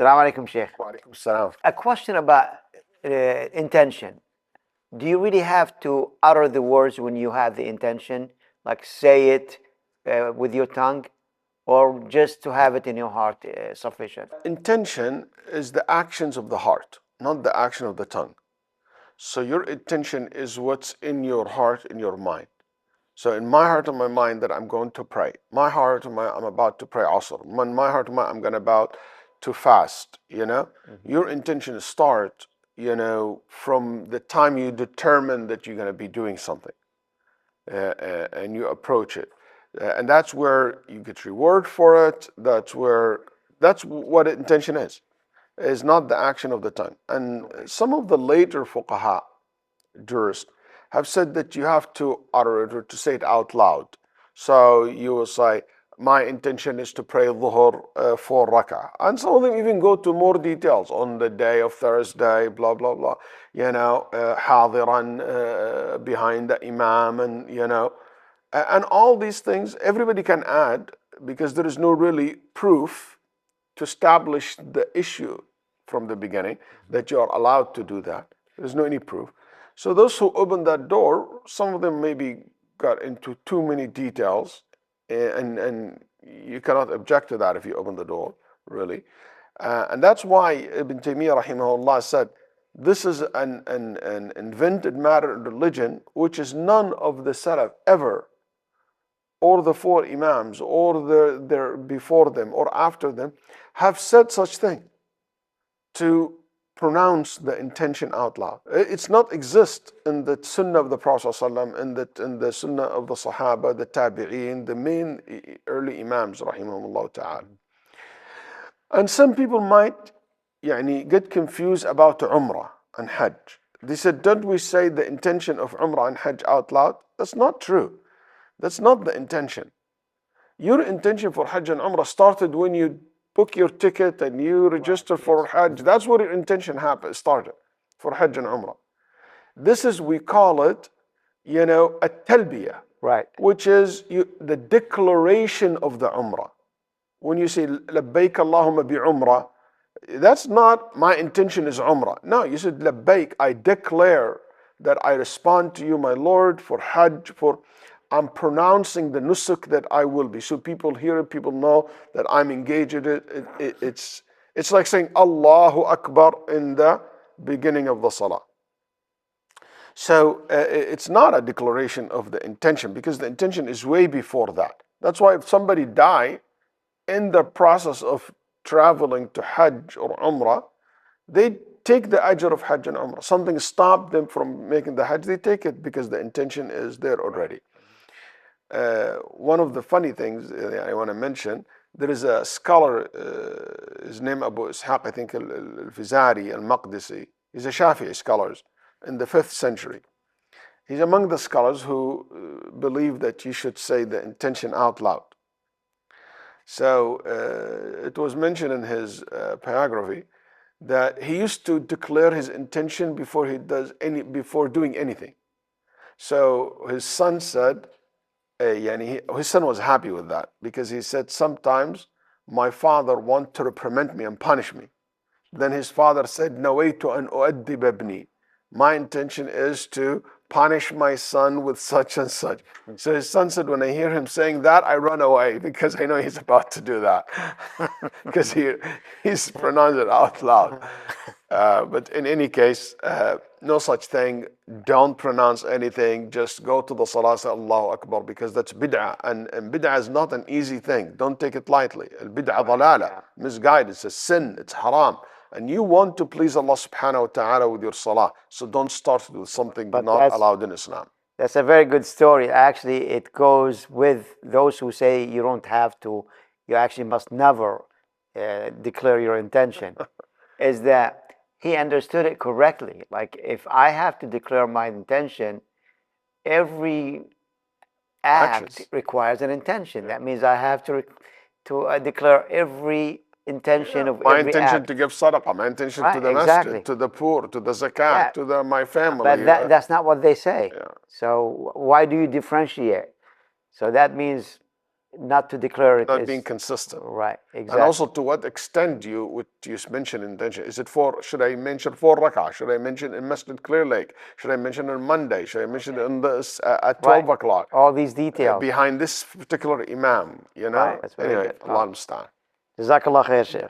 Assalamu alaikum, Sheikh. Wa alaikum salam. A question about intention. Do you really have to utter the words when you have the intention, like say it with your tongue, or just to have it in your heart sufficient? Intention is the actions of the heart, not the action of the tongue. So your intention is what's in your heart, in your mind. So in my heart and my mind that I'm going to pray. My heart and I'm about to pray Asr. In my heart and I'm going about to fast, Your intention start, from the time you determine that you're going to be doing something. And you approach it. And that's where you get reward for it. That's what intention is not the action of the tongue. And some of the later fuqaha, jurists, have said that you have to utter it or to say it out loud. So you will say, my intention is to pray dhuhr 4 rak'ah. And some of them even go to more details on the day of Thursday, blah, blah, blah. Hadiran behind the Imam and all these things, everybody can add because there is no really proof to establish the issue from the beginning that you are allowed to do that. There's no any proof. So those who open that door, some of them maybe got into too many details, and you cannot object to that if you open the door, really. And that's why Ibn Taymiyyah rahimahullah said, this is an invented matter in religion, which is none of the Salaf ever, or the 4 Imams, or their before them or after them, have said such thing, to pronounce the intention out loud. It's not exist in the Sunnah of the Prophet ﷺ, in the Sunnah of the Sahaba, the Tabi'een, the main early Imams, rahimahumullah ta'ala. And some people might get confused about Umrah and Hajj. They said, don't we say the intention of Umrah and Hajj out loud? That's not true. That's not the intention. Your intention for Hajj and Umrah started when you book your ticket and you register for Hajj. That's where your intention started for Hajj and Umrah. This is, we call it, a talbiyah, right? Which is the declaration of the Umrah. When you say labbaik Allahumma bi Umrah, that's not my intention is Umrah. No, you said labbaik, I declare that I respond to you, my Lord, for Hajj, I'm pronouncing the nusuk that I will be. So people hear it, people know that I'm engaged in it. It's like saying Allahu Akbar in the beginning of the salah. So it's not a declaration of the intention, because the intention is way before that. That's why if somebody die in the process of traveling to Hajj or Umrah, they take the ajr of Hajj and Umrah. Something stopped them from making the Hajj, they take it because the intention is there already. One of the funny things I want to mention, there is a scholar, his name Abu Ishaq, I think al-Fizari al-Maqdisi. He's a Shafi'i scholar in the 5th century. He's among the scholars who believe that you should say the intention out loud. So it was mentioned in his biography that he used to declare his intention before doing anything. So his son said, his son was happy with that, because he said, sometimes my father wants to reprimand me and punish me. Then his father said, nawaytu an u'addib ibni. My intention is to punish my son with such and such. So his son said, when I hear him saying that, I run away, because I know he's about to do that. Because he's pronounced it out loud. But in any case, no such thing. Don't pronounce anything. Just go to the salah, say Allahu Akbar, because that's bid'ah. And bid'ah is not an easy thing. Don't take it lightly. Al-bid'ah dalala, misguided. It's a sin. It's haram. And you want to please Allah subhanahu wa ta'ala with your salah. So don't start with something not allowed in Islam. That's a very good story. Actually, it goes with those who say you don't have to, you actually must never declare your intention. Is that he understood it correctly. Like, if I have to declare my intention, every act requires an intention. That means I have to declare every intention of my every intention act. to give sadaqah, my intention to the masjid, to the poor, to the zakat, to my family. But that's not what they say. So why do you differentiate? So that means not to declare it Not is being consistent. right. Exactly. And also, to what extent would you mention intention? Is it should I mention 4 rak'ah? Should I mention in Masjid Clear Lake? Should I mention on Monday? Should I mention at 12 o'clock? All these details. Behind this particular Imam, you know? Right. That's very anyway, good. Allah understand. Jazakallah khair, Sheikh.